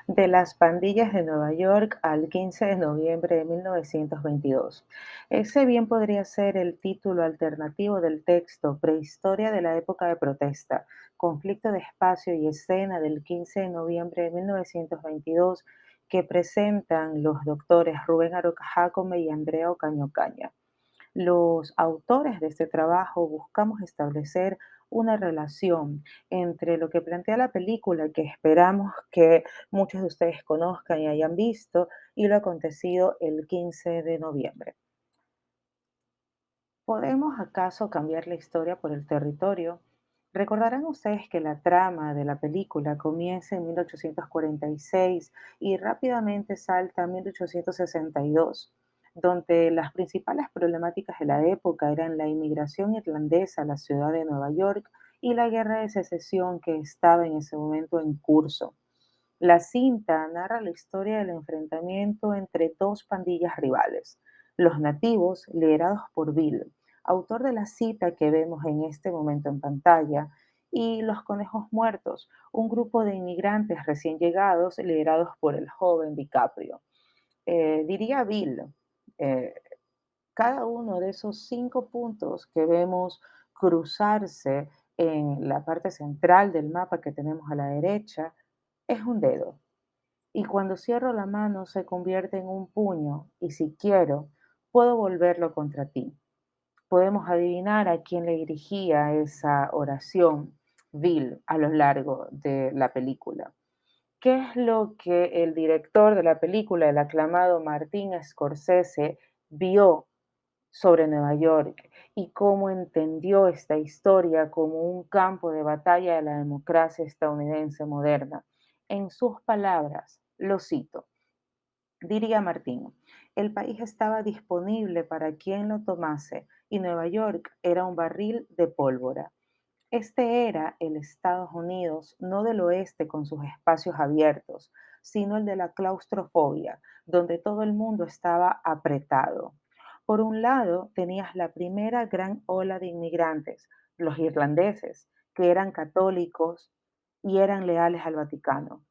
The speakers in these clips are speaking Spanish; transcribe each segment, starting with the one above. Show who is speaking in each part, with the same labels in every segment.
Speaker 1: De las pandillas de Nueva York al 15 de noviembre de 1922. Ese bien podría ser el título alternativo del texto Prehistoria de la época de protesta, conflicto de espacio y escena del 15 de noviembre de 1922 que presentan los doctores Rubén Aroca Jácome y Andrea Ocaño Caña. Los autores de este trabajo buscamos establecer una relación entre lo que plantea la película, que esperamos que muchos de ustedes conozcan y hayan visto, y lo acontecido el 15 de noviembre. ¿Podemos acaso cambiar la historia por el territorio? Recordarán ustedes que la trama de la película comienza en 1846 y rápidamente salta a 1862, donde las principales problemáticas de la época eran la inmigración irlandesa a la ciudad de Nueva York y la guerra de secesión que estaba en ese momento en curso. La cinta narra la historia del enfrentamiento entre dos pandillas rivales, los nativos, liderados por Bill, autor de la cita que vemos en este momento en pantalla, y los conejos muertos, un grupo de inmigrantes recién llegados liderados por el joven DiCaprio. Diría Bill, eh, cada uno de esos 5 puntos que vemos cruzarse en la parte central del mapa que tenemos a la derecha es un dedo, y cuando cierro la mano se convierte en un puño y si quiero, puedo volverlo contra ti. Podemos adivinar a quién le dirigía esa oración Bill a lo largo de la película. ¿Qué es lo que el director de la película, el aclamado Martin Scorsese, vio sobre Nueva York y cómo entendió esta historia como un campo de batalla de la democracia estadounidense moderna? En sus palabras, lo cito, diría Martín, el país estaba disponible para quien lo tomase y Nueva York era un barril de pólvora. Este era el Estados Unidos, no del oeste con sus espacios abiertos, sino el de la claustrofobia, donde todo el mundo estaba apretado. Por un lado, tenías la primera gran ola de inmigrantes, los irlandeses, que eran católicos y eran leales al Vaticano.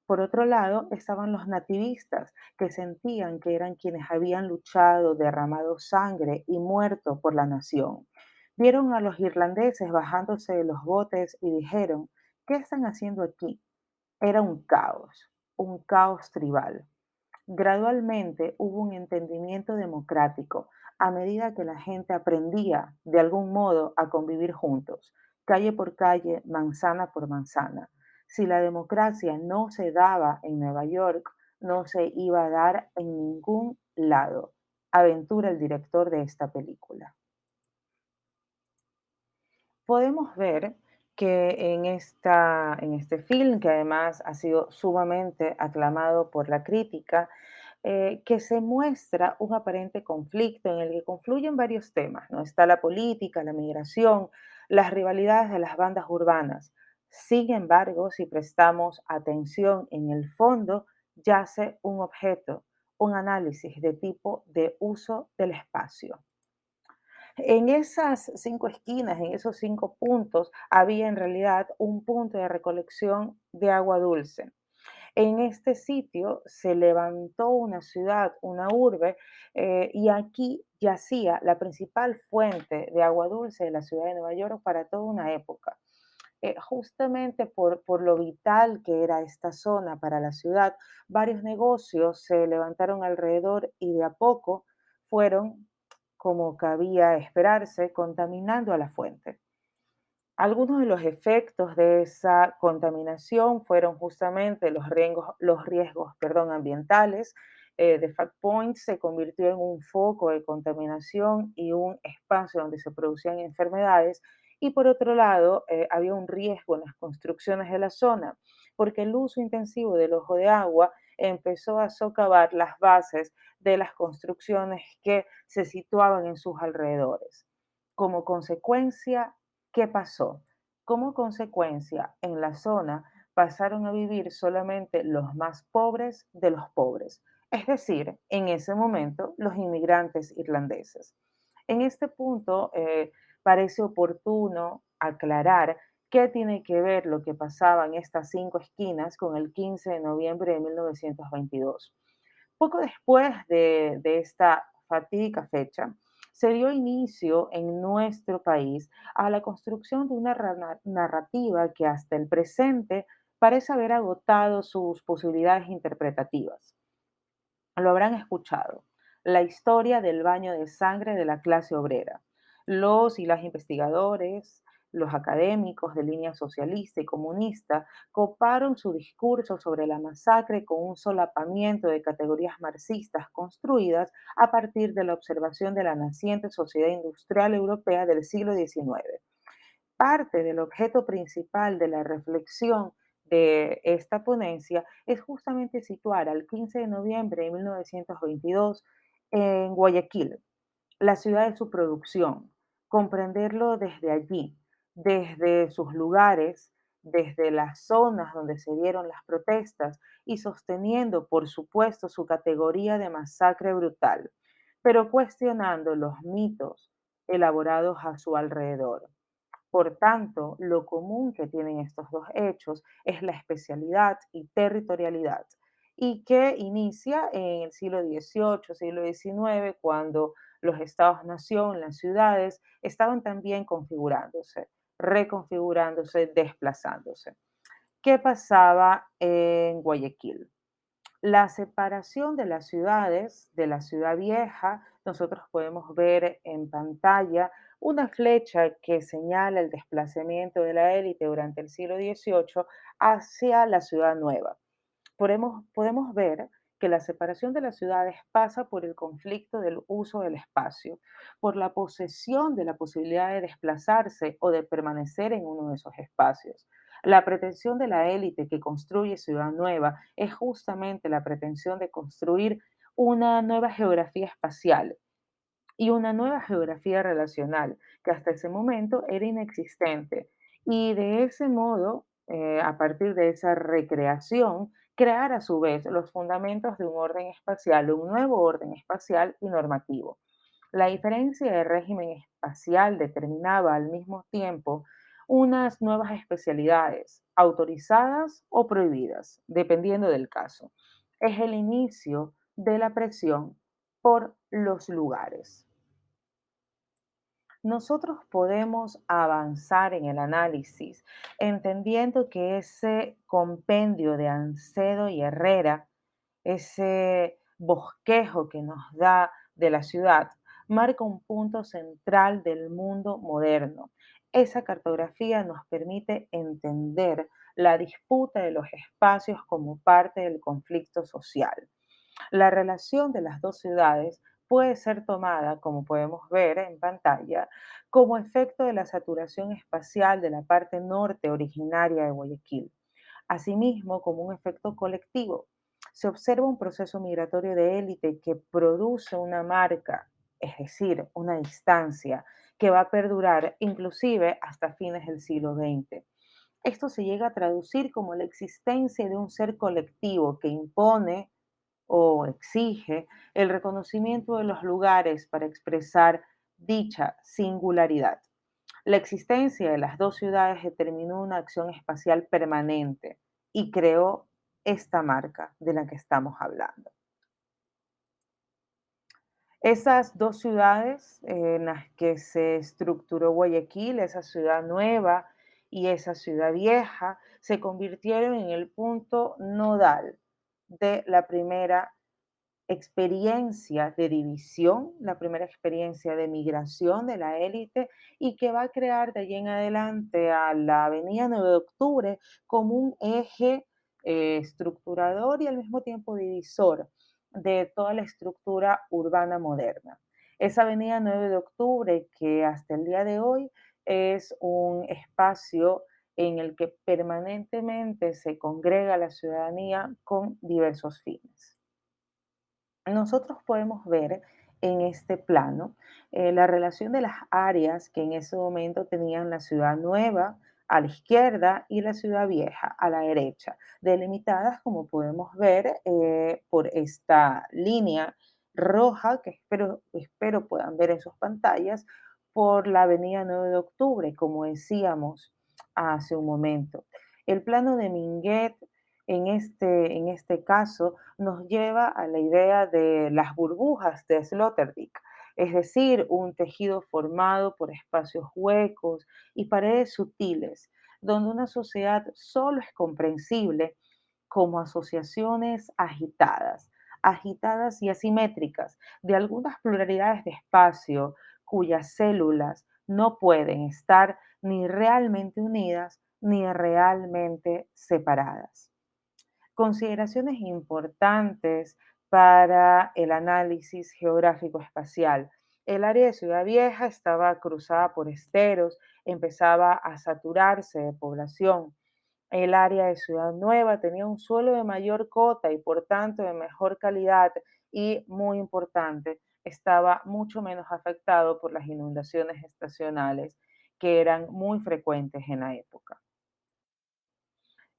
Speaker 1: Por otro lado, estaban los nativistas, que sentían que eran quienes habían luchado, derramado sangre y muerto por la nación. Vieron a los irlandeses bajándose de los botes y dijeron, ¿qué están haciendo aquí? Era un caos tribal. Gradualmente hubo un entendimiento democrático a medida que la gente aprendía de algún modo a convivir juntos, calle por calle, manzana por manzana. Si la democracia no se daba en Nueva York, no se iba a dar en ningún lado. Aventura el director de esta película. Podemos ver que en este film, que además ha sido sumamente aclamado por la crítica, que se muestra un aparente conflicto en el que confluyen varios temas, ¿no? Está la política, la migración, las rivalidades de las bandas urbanas. Sin embargo, si prestamos atención en el fondo, yace un objeto, un análisis de tipo de uso del espacio. En esas 5 esquinas, en esos 5 puntos, había en realidad un punto de recolección de agua dulce. En este sitio se levantó una ciudad, una urbe, y aquí yacía la principal fuente de agua dulce de la ciudad de Nueva York para toda una época. Justamente por lo vital que era esta zona para la ciudad, varios negocios se levantaron alrededor y de a poco fueron, como cabía esperarse, contaminando a la fuente. Algunos de los efectos de esa contaminación fueron justamente los riesgos, ambientales. The Fact Point se convirtió en un foco de contaminación y un espacio donde se producían enfermedades. Y por otro lado, había un riesgo en las construcciones de la zona, porque el uso intensivo del ojo de agua empezó a socavar las bases de las construcciones que se situaban en sus alrededores. Como consecuencia, ¿qué pasó? Como consecuencia, en la zona pasaron a vivir solamente los más pobres de los pobres, es decir, en ese momento los inmigrantes irlandeses. En este punto parece oportuno aclarar ¿Qué tiene que ver lo que pasaba en estas 5 esquinas con el 15 de noviembre de 1922? Poco después de esta fatídica fecha, se dio inicio en nuestro país a la construcción de una narrativa que hasta el presente parece haber agotado sus posibilidades interpretativas. Lo habrán escuchado. La historia del baño de sangre de la clase obrera. Los y las investigadores, los académicos de línea socialista y comunista coparon su discurso sobre la masacre con un solapamiento de categorías marxistas construidas a partir de la observación de la naciente sociedad industrial europea del siglo XIX. Parte del objeto principal de la reflexión de esta ponencia es justamente situar al 15 de noviembre de 1922 en Guayaquil, la ciudad de su producción, comprenderlo desde allí, desde sus lugares, desde las zonas donde se dieron las protestas y sosteniendo, por supuesto, su categoría de masacre brutal, pero cuestionando los mitos elaborados a su alrededor. Por tanto, lo común que tienen estos dos hechos es la especialidad y territorialidad, y que inicia en el siglo XVIII, siglo XIX, cuando los estados-nación, las ciudades, estaban también configurándose, reconfigurándose, desplazándose. ¿Qué pasaba en Guayaquil? La separación de las ciudades, de la ciudad vieja, nosotros podemos ver en pantalla una flecha que señala el desplazamiento de la élite durante el siglo XVIII hacia la ciudad nueva. Podemos ver que la separación de las ciudades pasa por el conflicto del uso del espacio, por la posesión de la posibilidad de desplazarse o de permanecer en uno de esos espacios. La pretensión de la élite que construye Ciudad Nueva es justamente la pretensión de construir una nueva geografía espacial y una nueva geografía relacional que hasta ese momento era inexistente. Y de ese modo, a partir de esa recreación, crear a su vez los fundamentos de un orden espacial, un nuevo orden espacial y normativo. La diferencia de régimen espacial determinaba al mismo tiempo unas nuevas especialidades, autorizadas o prohibidas, dependiendo del caso. Es el inicio de la presión por los lugares. Nosotros podemos avanzar en el análisis entendiendo que ese compendio de Ancedo y Herrera, ese bosquejo que nos da de la ciudad, marca un punto central del mundo moderno. Esa cartografía nos permite entender la disputa de los espacios como parte del conflicto social. La relación de las dos ciudades puede ser tomada, como podemos ver en pantalla, como efecto de la saturación espacial de la parte norte originaria de Guayaquil, asimismo como un efecto colectivo. Se observa un proceso migratorio de élite que produce una marca, es decir, una distancia que va a perdurar inclusive hasta fines del siglo XX. Esto se llega a traducir como la existencia de un ser colectivo que impone o exige el reconocimiento de los lugares para expresar dicha singularidad. La existencia de las dos ciudades determinó una acción espacial permanente y creó esta marca de la que estamos hablando. Esas dos ciudades en las que se estructuró Guayaquil, esa ciudad nueva y esa ciudad vieja, se convirtieron en el punto nodal de la primera experiencia de división, la primera experiencia de migración de la élite y que va a crear de allí en adelante a la Avenida 9 de Octubre como un eje estructurador y al mismo tiempo divisor de toda la estructura urbana moderna. Esa Avenida 9 de Octubre que hasta el día de hoy es un espacio en el que permanentemente se congrega la ciudadanía con diversos fines. Nosotros podemos ver en este plano la relación de las áreas que en ese momento tenían la ciudad nueva a la izquierda y la ciudad vieja a la derecha, delimitadas como podemos ver por esta línea roja que espero puedan ver en sus pantallas por la avenida 9 de Octubre, como decíamos hace un momento. El plano de Minguet en este caso nos lleva a la idea de las burbujas de Sloterdijk, es decir, un tejido formado por espacios huecos y paredes sutiles, donde una sociedad solo es comprensible como asociaciones agitadas y asimétricas de algunas pluralidades de espacio cuyas células no pueden estar ni realmente unidas ni realmente separadas. Consideraciones importantes para el análisis geográfico espacial. El área de Ciudad Vieja estaba cruzada por esteros, empezaba a saturarse de población. El área de Ciudad Nueva tenía un suelo de mayor cota y por tanto de mejor calidad y, muy importante, estaba mucho menos afectado por las inundaciones estacionales que eran muy frecuentes en la época.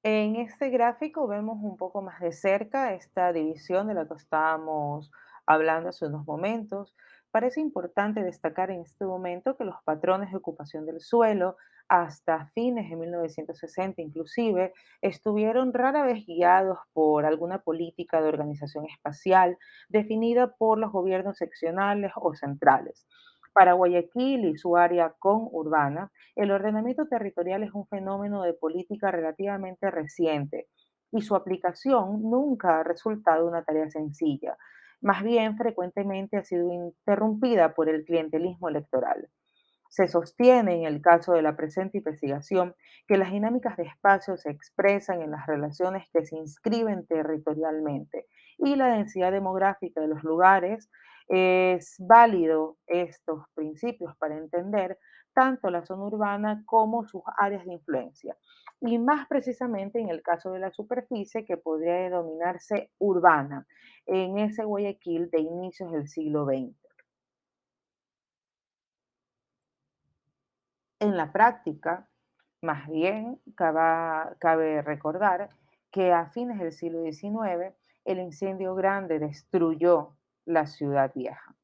Speaker 1: En este gráfico vemos un poco más de cerca esta división de la que estábamos hablando hace unos momentos. Parece importante destacar en este momento que los patrones de ocupación del suelo hasta fines de 1960 inclusive estuvieron rara vez guiados por alguna política de organización espacial definida por los gobiernos seccionales o centrales. Para Guayaquil y su área conurbana, el ordenamiento territorial es un fenómeno de política relativamente reciente y su aplicación nunca ha resultado una tarea sencilla. Más bien, frecuentemente ha sido interrumpida por el clientelismo electoral. Se sostiene en el caso de la presente investigación que las dinámicas de espacio se expresan en las relaciones que se inscriben territorialmente y la densidad demográfica de los lugares. Es válido estos principios para entender tanto la zona urbana como sus áreas de influencia, y más precisamente en el caso de la superficie que podría denominarse urbana en ese Guayaquil de inicios del siglo XX. En la práctica, más bien, cabe recordar que a fines del siglo XIX el incendio grande destruyó la ciudad vieja.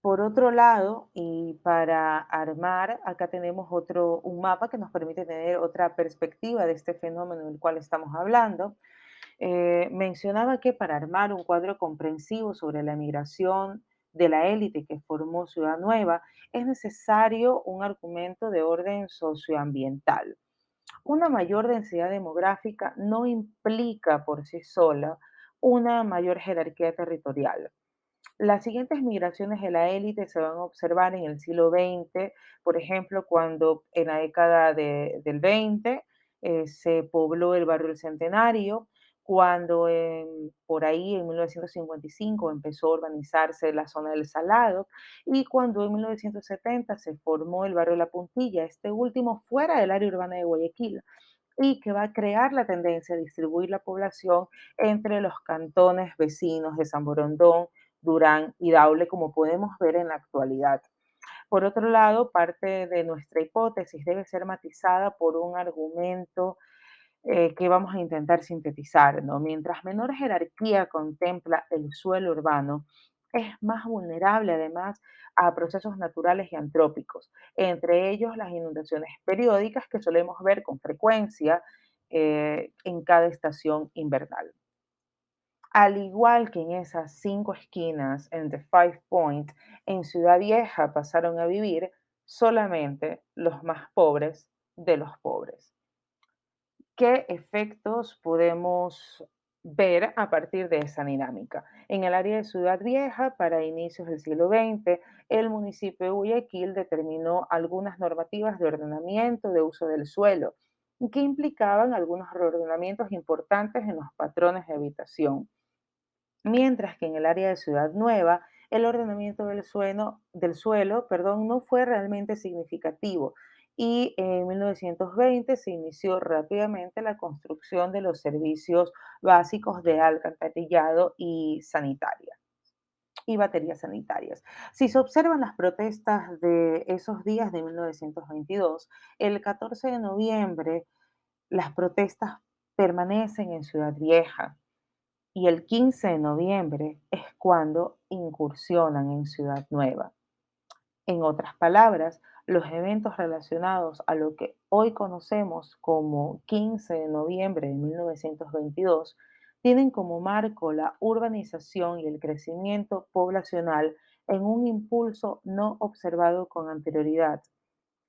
Speaker 1: Por otro lado, y para armar, acá tenemos un mapa que nos permite tener otra perspectiva de este fenómeno del cual estamos hablando. Mencionaba que para armar un cuadro comprensivo sobre la migración de la élite que formó Ciudad Nueva, es necesario un argumento de orden socioambiental. Una mayor densidad demográfica no implica por sí sola una mayor jerarquía territorial. Las siguientes migraciones de la élite se van a observar en el siglo XX, por ejemplo, cuando en la década del 20 se pobló el barrio del Centenario, cuando por ahí en 1955 empezó a urbanizarse la zona del Salado y cuando en 1970 se formó el barrio La Puntilla, este último fuera del área urbana de Guayaquil y que va a crear la tendencia a distribuir la población entre los cantones vecinos de San Borondón, Durán y Daule, como podemos ver en la actualidad. Por otro lado, parte de nuestra hipótesis debe ser matizada por un argumento que vamos a intentar sintetizar, ¿no? Mientras menor jerarquía contempla el suelo urbano, es más vulnerable además a procesos naturales y antrópicos, entre ellos las inundaciones periódicas que solemos ver con frecuencia en cada estación invernal. Al igual que en esas 5 esquinas en The Five Point, en Ciudad Vieja pasaron a vivir solamente los más pobres de los pobres. ¿Qué efectos podemos ver a partir de esa dinámica? En el área de Ciudad Vieja, para inicios del siglo XX, el municipio de Guayaquil determinó algunas normativas de ordenamiento de uso del suelo, que implicaban algunos reordenamientos importantes en los patrones de habitación, mientras que en el área de Ciudad Nueva, el ordenamiento del suelo, perdón, no fue realmente significativo y en 1920 se inició rápidamente la construcción de los servicios básicos de alcantarillado y baterías sanitarias. Si se observan las protestas de esos días de 1922, el 14 de noviembre las protestas permanecen en Ciudad Vieja y el 15 de noviembre es cuando incursionan en Ciudad Nueva. En otras palabras, los eventos relacionados a lo que hoy conocemos como 15 de noviembre de 1922 tienen como marco la urbanización y el crecimiento poblacional en un impulso no observado con anterioridad.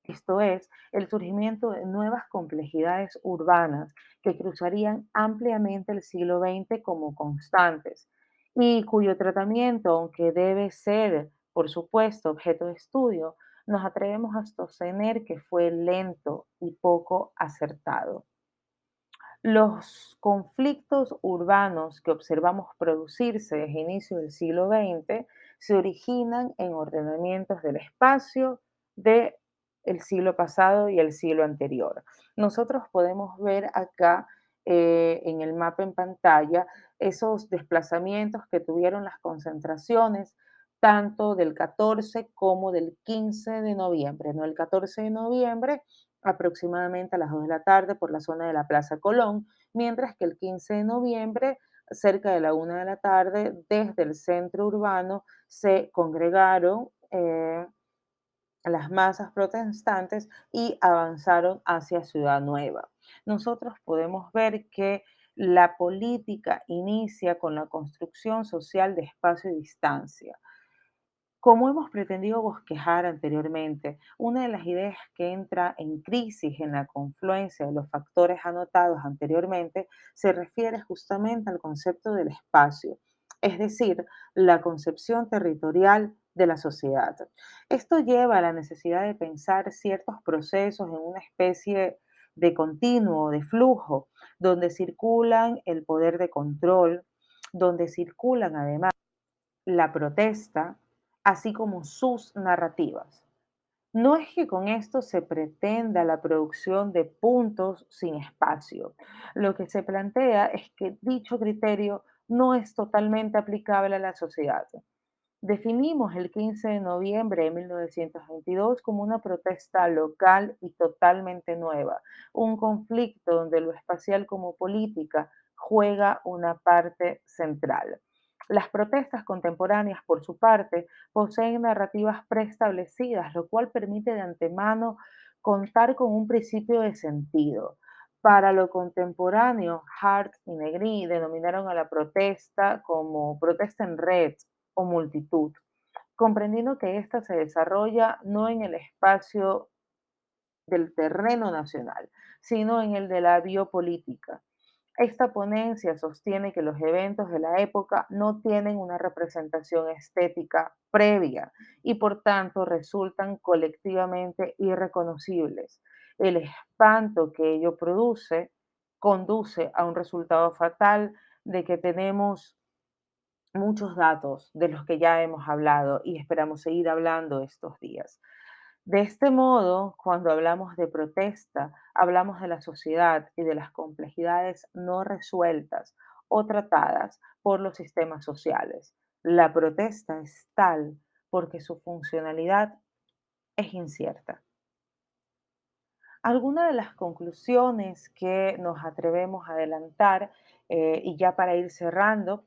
Speaker 1: Esto es, el surgimiento de nuevas complejidades urbanas que cruzarían ampliamente el siglo XX como constantes y cuyo tratamiento, aunque debe ser, por supuesto, objeto de estudio, nos atrevemos a sostener que fue lento y poco acertado. Los conflictos urbanos que observamos producirse desde inicio del siglo XX se originan en ordenamientos del espacio del siglo pasado y el siglo anterior. Nosotros podemos ver acá en el mapa en pantalla esos desplazamientos que tuvieron las concentraciones tanto del 14 como del 15 de noviembre, ¿no? El 14 de noviembre aproximadamente a las 2 de la tarde por la zona de la Plaza Colón, mientras que el 15 de noviembre, cerca de la 1 de la tarde, desde el centro urbano se congregaron las masas protestantes y avanzaron hacia Ciudad Nueva. Nosotros podemos ver que la política inicia con la construcción social de espacio y distancia. Como hemos pretendido bosquejar anteriormente, una de las ideas que entra en crisis en la confluencia de los factores anotados anteriormente se refiere justamente al concepto del espacio, es decir, la concepción territorial de la sociedad. Esto lleva a la necesidad de pensar ciertos procesos en una especie de continuo, de flujo, donde circulan el poder de control, donde circulan además la protesta, así como sus narrativas. No es que con esto se pretenda la producción de puntos sin espacio. Lo que se plantea es que dicho criterio no es totalmente aplicable a la sociedad. Definimos el 15 de noviembre de 1922 como una protesta local y totalmente nueva, un conflicto donde lo espacial como política juega una parte central. Las protestas contemporáneas, por su parte, poseen narrativas preestablecidas, lo cual permite de antemano contar con un principio de sentido. Para lo contemporáneo, Hart y Negri denominaron a la protesta como protesta en red o multitud, comprendiendo que ésta se desarrolla no en el espacio del terreno nacional, sino en el de la biopolítica. Esta ponencia sostiene que los eventos de la época no tienen una representación estética previa y por tanto resultan colectivamente irreconocibles. El espanto que ello produce conduce a un resultado fatal de que tenemos muchos datos de los que ya hemos hablado y esperamos seguir hablando estos días. De este modo, cuando hablamos de protesta, hablamos de la sociedad y de las complejidades no resueltas o tratadas por los sistemas sociales. La protesta es tal porque su funcionalidad es incierta. Algunas de las conclusiones que nos atrevemos a adelantar, y ya para ir cerrando,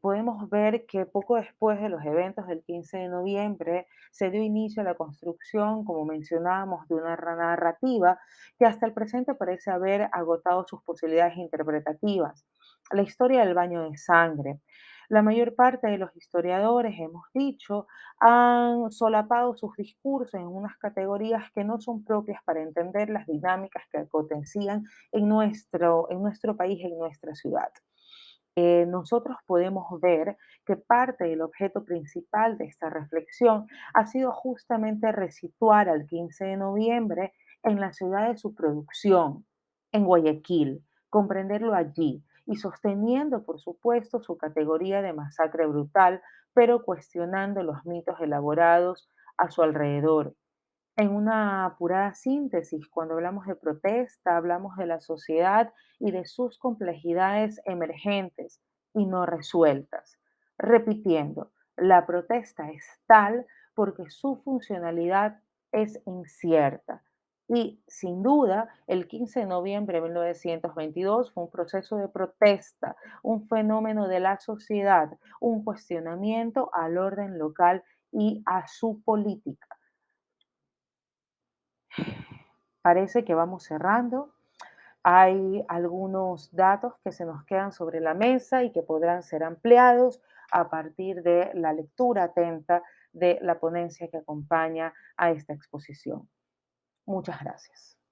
Speaker 1: podemos ver que poco después de los eventos del 15 de noviembre se dio inicio a la construcción, como mencionábamos, de una narrativa que hasta el presente parece haber agotado sus posibilidades interpretativas. La historia del baño de sangre. La mayor parte de los historiadores, hemos dicho, han solapado sus discursos en unas categorías que no son propias para entender las dinámicas que acontecían en nuestro país, en nuestra ciudad. Nosotros podemos ver que parte del objeto principal de esta reflexión ha sido justamente resituar al 15 de noviembre en la ciudad de su producción, en Guayaquil, comprenderlo allí y sosteniendo, por supuesto, su categoría de masacre brutal, pero cuestionando los mitos elaborados a su alrededor. En una apurada síntesis, cuando hablamos de protesta, hablamos de la sociedad y de sus complejidades emergentes y no resueltas. Repitiendo, la protesta es tal porque su funcionalidad es incierta. Y sin duda, el 15 de noviembre de 1922 fue un proceso de protesta, un fenómeno de la sociedad, un cuestionamiento al orden local y a su política. Parece que vamos cerrando. Hay algunos datos que se nos quedan sobre la mesa y que podrán ser ampliados a partir de la lectura atenta de la ponencia que acompaña a esta exposición. Muchas gracias.